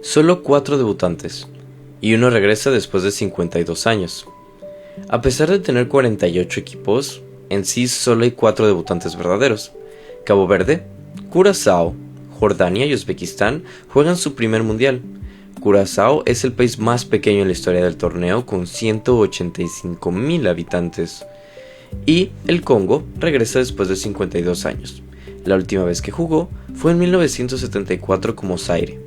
Solo 4 debutantes, y uno regresa después de 52 años. A pesar de tener 48 equipos, en sí solo hay 4 debutantes verdaderos. Cabo Verde, Curazao, Jordania y Uzbekistán juegan su primer mundial. Curazao es el país más pequeño en la historia del torneo con 185.000 habitantes. Y el Congo regresa después de 52 años. La última vez que jugó fue en 1974 como Zaire.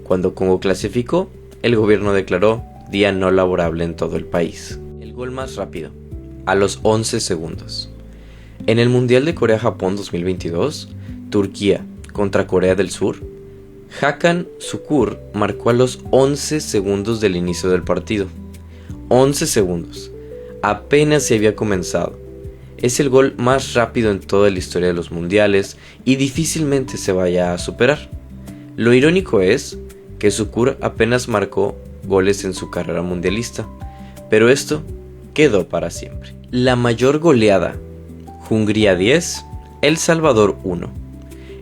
Cuando Congo clasificó, el gobierno declaró día no laborable en todo el país. El gol más rápido, a los 11 segundos. En el Mundial de Corea-Japón 2022, Turquía contra Corea del Sur, Hakan Şükür marcó a los 11 segundos del inicio del partido. 11 segundos. Apenas se había comenzado. Es el gol más rápido en toda la historia de los mundiales y difícilmente se vaya a superar. Lo irónico es que Şükür apenas marcó goles en su carrera mundialista, pero esto quedó para siempre. La mayor goleada: Hungría 10, El Salvador 1.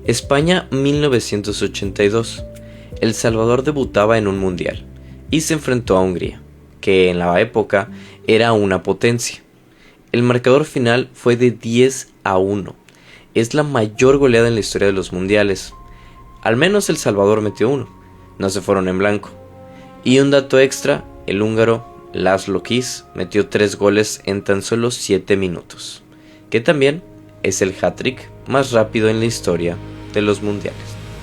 España 1982. El Salvador debutaba en un mundial y se enfrentó a Hungría, que en la época era una potencia. El marcador final fue de 10-1. Es la mayor goleada en la historia de los mundiales. Al menos El Salvador metió uno, no se fueron en blanco. Y un dato extra, el húngaro László Kiss metió 3 goles en tan solo 7 minutos, que también es el hat-trick más rápido en la historia de los mundiales.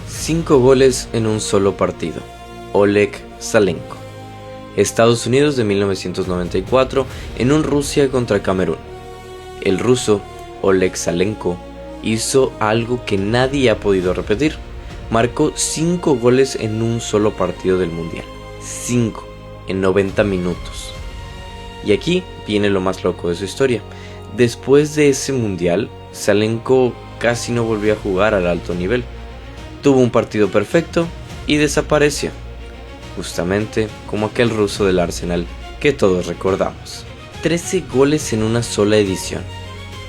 5 goles en un solo partido. Oleg Salenko. Estados Unidos de 1994 en un Rusia contra Camerún. El ruso Oleg Salenko hizo algo que nadie ha podido repetir. Marcó 5 goles en un solo partido del mundial. 5 en 90 minutos. Y aquí viene lo más loco de su historia. Después de ese mundial, Salenko casi no volvió a jugar al alto nivel. Tuvo un partido perfecto y desapareció, justamente como aquel ruso del Arsenal que todos recordamos. 13 goles en una sola edición,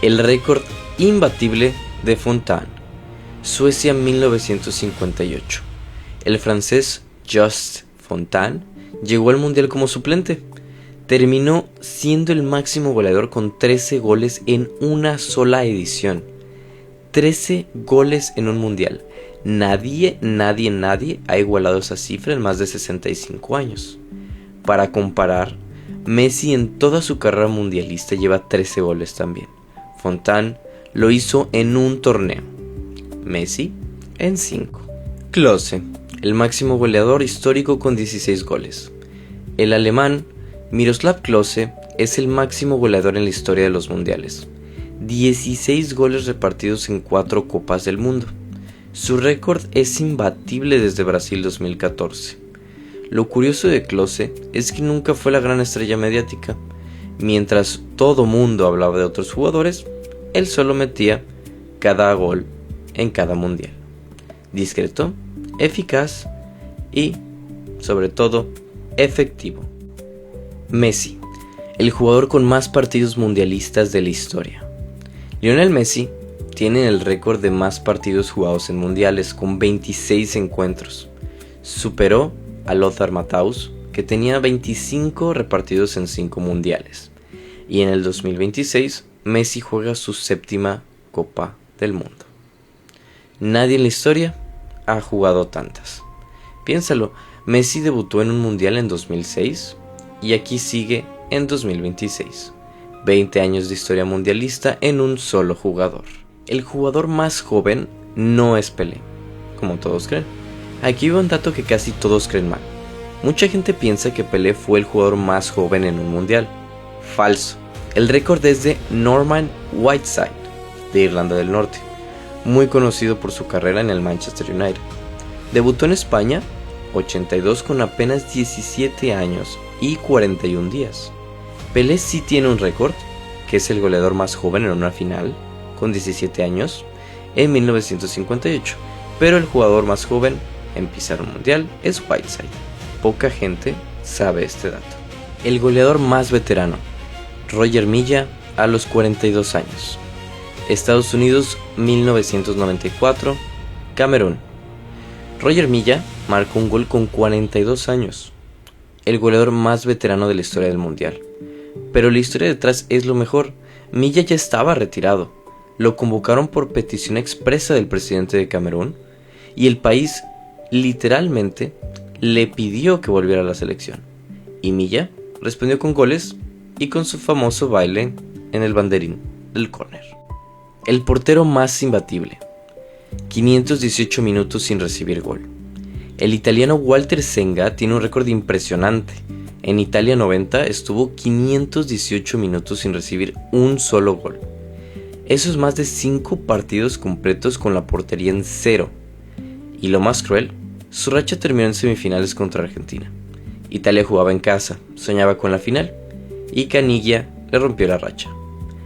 el récord imbatible de Fontaine. Suecia 1958. El francés Just Fontaine llegó al mundial como suplente. Terminó siendo el máximo goleador con 13 goles en una sola edición. 13 goles en un mundial. Nadie ha igualado esa cifra en más de 65 años. Para comparar, Messi en toda su carrera mundialista lleva 13 goles también. Fontaine lo hizo en un torneo. Messi en 5. Klose, el máximo goleador histórico con 16 goles. El alemán Miroslav Klose es el máximo goleador en la historia de los mundiales. 16 goles repartidos en 4 Copas del Mundo. Su récord es imbatible desde Brasil 2014. Lo curioso de Klose es que nunca fue la gran estrella mediática. Mientras todo mundo hablaba de otros jugadores, él solo metía cada gol en cada mundial. Discreto, eficaz y, sobre todo, efectivo. Messi, el jugador con más partidos mundialistas de la historia. Lionel Messi tiene el récord de más partidos jugados en mundiales con 26 encuentros. Superó a Lothar Matthaus, que tenía 25 repartidos en 5 mundiales. Y en el 2026, Messi juega su 7ª Copa del Mundo. Nadie en la historia ha jugado tantas. Piénsalo, Messi debutó en un mundial en 2006 y aquí sigue en 2026. 20 años de historia mundialista en un solo jugador. El jugador más joven no es Pelé, como todos creen. Aquí va un dato que casi todos creen mal. Mucha gente piensa que Pelé fue el jugador más joven en un mundial. Falso. El récord es de Norman Whiteside, de Irlanda del Norte, muy conocido por su carrera en el Manchester United. Debutó en España, 82, con apenas 17 años y 41 días. Pelé sí tiene un récord, que es el goleador más joven en una final, con 17 años, en 1958, pero el jugador más joven en pisar un mundial es Whiteside. Poca gente sabe este dato. El goleador más veterano, Roger Milla, a los 42 años. Estados Unidos 1994, Camerún. Roger Milla marcó un gol con 42 años, el goleador más veterano de la historia del mundial. Pero la historia detrás es lo mejor. Milla ya estaba retirado, lo convocaron por petición expresa del presidente de Camerún y el país literalmente le pidió que volviera a la selección. Y Milla respondió con goles y con su famoso baile en el banderín del córner. El portero más imbatible, 518 minutos sin recibir gol. El italiano Walter Zenga tiene un récord impresionante. En Italia 90 estuvo 518 minutos sin recibir un solo gol. Eso es más de 5 partidos completos con la portería en cero. Y lo más cruel, su racha terminó en semifinales contra Argentina. Italia jugaba en casa, soñaba con la final, y Caniggia le rompió la racha.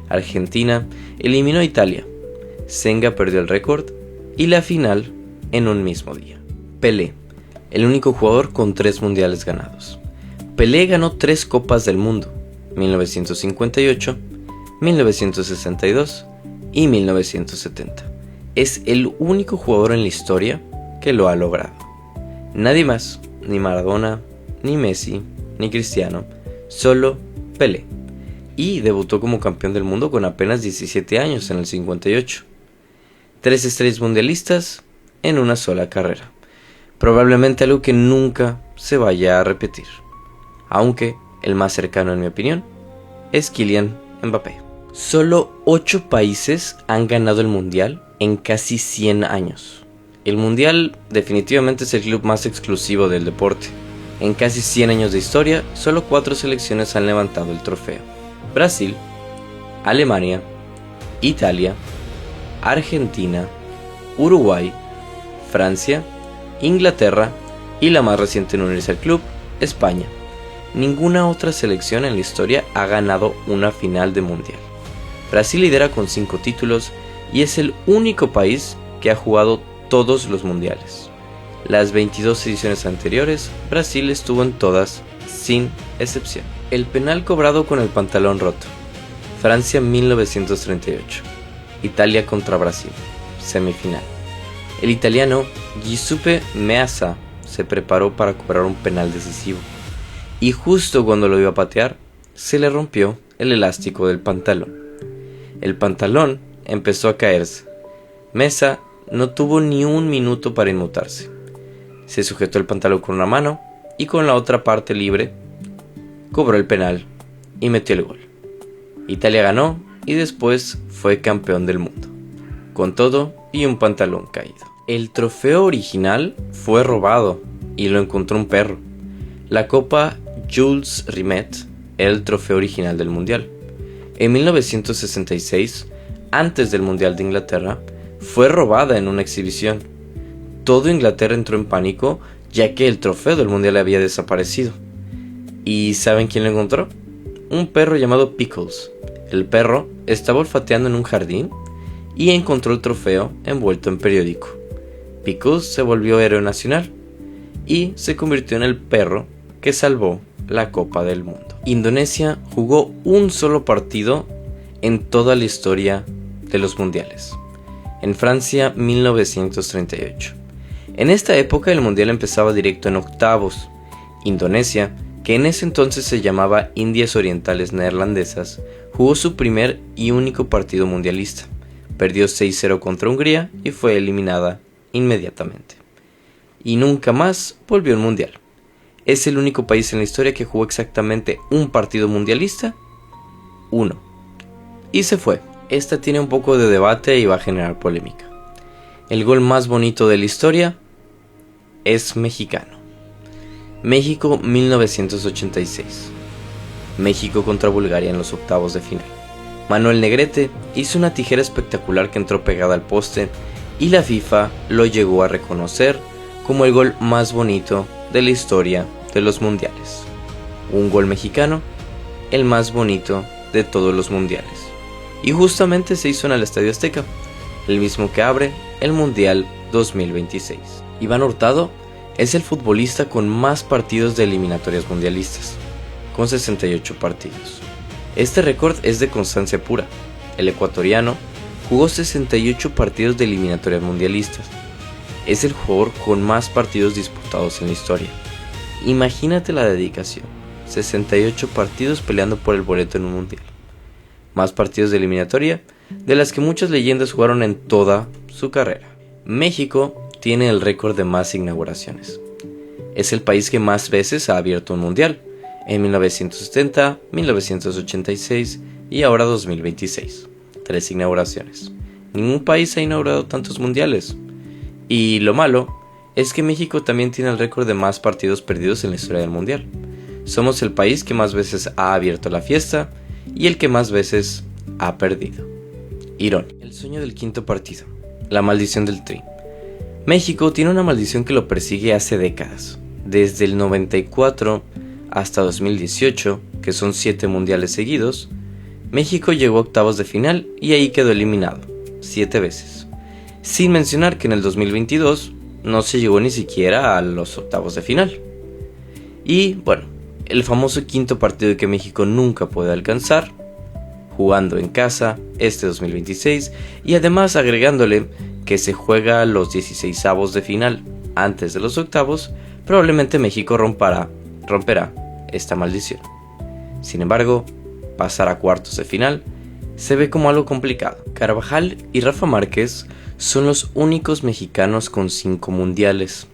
Argentina eliminó a Italia. Zenga perdió el récord y la final en un mismo día. Pelé, el único jugador con 3 mundiales ganados. Pelé ganó 3 Copas del Mundo, 1958, 1962 y 1970. Es el único jugador en la historia que lo ha logrado. Nadie más, ni Maradona, ni Messi, ni Cristiano, solo Pelé. Y debutó como campeón del mundo con apenas 17 años en el 58. 3 estrellas mundialistas en una sola carrera. Probablemente algo que nunca se vaya a repetir. Aunque el más cercano en mi opinión es Kylian Mbappé. Solo 8 países han ganado el mundial en casi 100 años. El mundial definitivamente es el club más exclusivo del deporte. En casi 100 años de historia, solo 4 selecciones han levantado el trofeo. Brasil, Alemania, Italia, Argentina, Uruguay, Francia, Inglaterra y la más reciente en unirse al club, España. Ninguna otra selección en la historia ha ganado una final de mundial. Brasil lidera con 5 títulos y es el único país que ha jugado todos los mundiales. Las 22 ediciones anteriores, Brasil estuvo en todas, sin excepción. El penal cobrado con el pantalón roto. Francia 1938. Italia contra Brasil, semifinal. El italiano Giuseppe Meazza se preparó para cobrar un penal decisivo. Y justo cuando lo iba a patear, se le rompió el elástico del pantalón. El pantalón empezó a caerse. Meazza no tuvo ni un minuto para inmutarse. Se sujetó el pantalón con una mano y con la otra parte libre cobró el penal y metió el gol. Italia ganó y después fue campeón del mundo, con todo y un pantalón caído. El trofeo original fue robado y lo encontró un perro. La copa Jules Rimet era el trofeo original del mundial. En 1966, antes del Mundial de Inglaterra, fue robada en una exhibición. Todo Inglaterra entró en pánico ya que el trofeo del mundial había desaparecido. ¿Y saben quién lo encontró? Un perro llamado Pickles. El perro estaba olfateando en un jardín y encontró el trofeo envuelto en periódico. Pickles se volvió héroe nacional y se convirtió en el perro que salvó la Copa del Mundo. Indonesia jugó un solo partido en toda la historia de los mundiales. En Francia 1938. En esta época el mundial empezaba directo en octavos. Indonesia, que en ese entonces se llamaba Indias Orientales Neerlandesas, jugó su primer y único partido mundialista. Perdió 6-0 contra Hungría y fue eliminada inmediatamente. Y nunca más volvió al mundial. Es el único país en la historia que jugó exactamente un partido mundialista, uno. Y se fue. Esta tiene un poco de debate y va a generar polémica. El gol más bonito de la historia es mexicano. México 1986. México contra Bulgaria en los octavos de final. Manuel Negrete hizo una tijera espectacular que entró pegada al poste y la FIFA lo llegó a reconocer como el gol más bonito de la historia de los mundiales. Un gol mexicano, el más bonito de todos los mundiales. Y justamente se hizo en el Estadio Azteca, el mismo que abre el Mundial 2026. Iván Hurtado es el futbolista con más partidos de eliminatorias mundialistas, con 68 partidos. Este récord es de constancia pura. El ecuatoriano jugó 68 partidos de eliminatorias mundialistas. Es el jugador con más partidos disputados en la historia. Imagínate la dedicación, 68 partidos peleando por el boleto en un mundial. Más partidos de eliminatoria, de las que muchas leyendas jugaron en toda su carrera. México tiene el récord de más inauguraciones. Es el país que más veces ha abierto un mundial, en 1970, 1986 y ahora 2026. 3 inauguraciones. Ningún país ha inaugurado tantos mundiales. Y lo malo es que México también tiene el récord de más partidos perdidos en la historia del mundial. Somos el país que más veces ha abierto la fiesta y el que más veces ha perdido. Irónico. El sueño del quinto partido. La maldición del Tri. México tiene una maldición que lo persigue hace décadas. Desde el 94 hasta 2018, que son 7 mundiales seguidos, México llegó a octavos de final y ahí quedó eliminado, 7 veces. Sin mencionar que en el 2022 no se llegó ni siquiera a los octavos de final. Y bueno, el famoso quinto partido que México nunca puede alcanzar, jugando en casa este 2026 y además agregándole que se juega los 16avos de final antes de los octavos, probablemente México romperá esta maldición. Sin embargo, pasar a cuartos de final se ve como algo complicado. Carvajal y Rafa Márquez son los únicos mexicanos con 5 mundiales.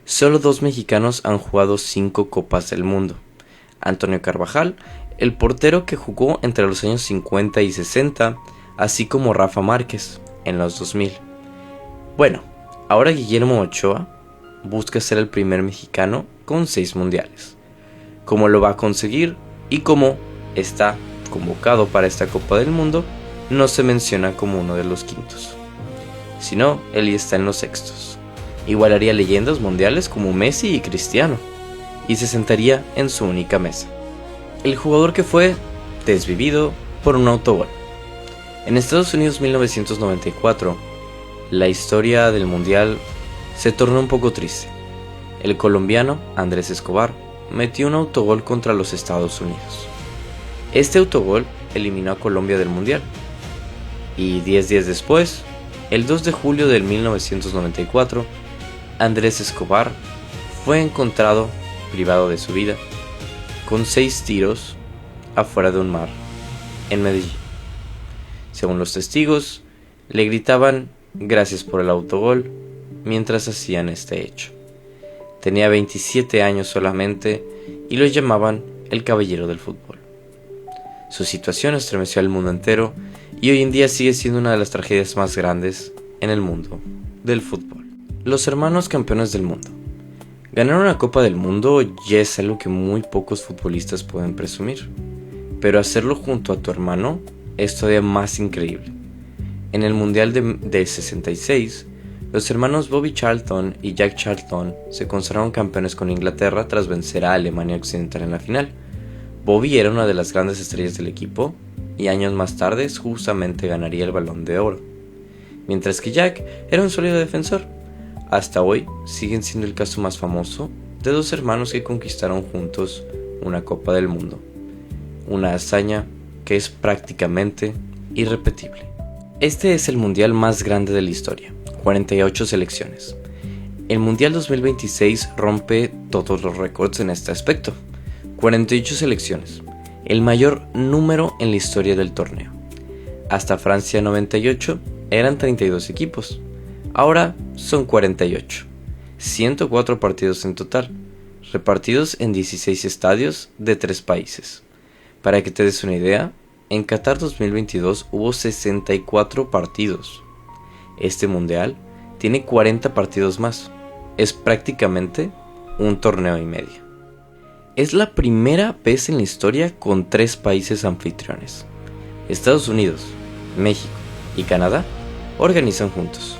Solo 2 mexicanos han jugado 5 Copas del Mundo. Antonio Carvajal, el portero que jugó entre los años 50 y 60, así como Rafa Márquez en los 2000. Bueno, ahora Guillermo Ochoa busca ser el primer mexicano con 6 mundiales. ¿Cómo lo va a conseguir y cómo está convocado para esta Copa del Mundo? No se menciona como uno de los quintos, sino él está en los sextos. Igualaría leyendas mundiales como Messi y Cristiano, y se sentaría en su única mesa. El jugador que fue desvivido por un autogol. En Estados Unidos 1994, la historia del mundial se tornó un poco triste. El colombiano Andrés Escobar metió un autogol contra los Estados Unidos. Este autogol eliminó a Colombia del mundial. Y 10 días después, el 2 de julio de 1994, Andrés Escobar fue encontrado privado de su vida con 6 tiros afuera de un mar en Medellín. Según los testigos, le gritaban gracias por el autogol mientras hacían este hecho. Tenía 27 años solamente y lo llamaban el caballero del fútbol. Su situación estremeció al mundo entero y hoy en día sigue siendo una de las tragedias más grandes en el mundo del fútbol. Los hermanos campeones del mundo. Ganar una Copa del Mundo ya es algo que muy pocos futbolistas pueden presumir, pero hacerlo junto a tu hermano es todavía más increíble. En el Mundial de 66, los hermanos Bobby Charlton y Jack Charlton se consagraron campeones con Inglaterra tras vencer a Alemania Occidental en la final. Bobby era una de las grandes estrellas del equipo y años más tarde justamente ganaría el Balón de Oro, mientras que Jack era un sólido defensor. Hasta hoy siguen siendo el caso más famoso de 2 hermanos que conquistaron juntos una Copa del Mundo, una hazaña que es prácticamente irrepetible. Este es el mundial más grande de la historia, 48 selecciones. El Mundial 2026 rompe todos los récords en este aspecto, 48 selecciones, el mayor número en la historia del torneo. Hasta Francia 98 eran 32 equipos, ahora son 48, 104 partidos en total, repartidos en 16 estadios de 3 países. Para que te des una idea, en Qatar 2022 hubo 64 partidos. Este mundial tiene 40 partidos más. Es prácticamente un torneo y medio. Es la primera vez en la historia con 3 países anfitriones. Estados Unidos, México y Canadá organizan juntos.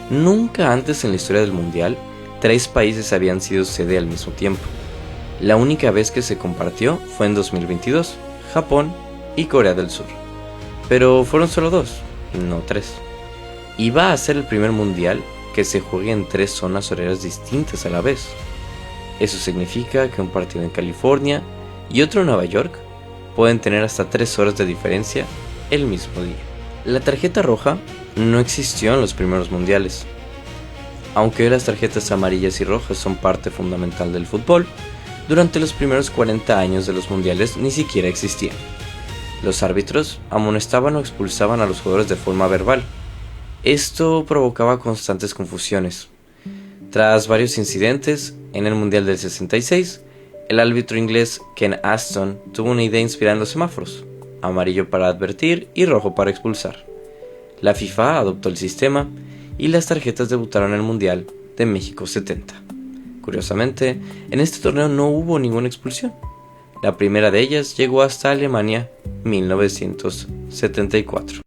Nunca antes en la historia del mundial 3 países habían sido sede al mismo tiempo. La única vez que se compartió fue en 2022, Japón y Corea del Sur. Pero fueron solo 2, no 3. Y va a ser el primer mundial que se juegue en 3 zonas horarias distintas a la vez. Eso significa que un partido en California y otro en Nueva York pueden tener hasta 3 horas de diferencia el mismo día. La tarjeta roja no existió en los primeros mundiales. Aunque hoy las tarjetas amarillas y rojas son parte fundamental del fútbol, durante los primeros 40 años de los mundiales ni siquiera existían. Los árbitros amonestaban o expulsaban a los jugadores de forma verbal. Esto provocaba constantes confusiones. Tras varios incidentes, en el Mundial del 66, el árbitro inglés Ken Aston tuvo una idea inspirada en los semáforos: amarillo para advertir y rojo para expulsar. La FIFA adoptó el sistema y las tarjetas debutaron en el Mundial de México 70. Curiosamente, en este torneo no hubo ninguna expulsión. La primera de ellas llegó hasta Alemania 1974.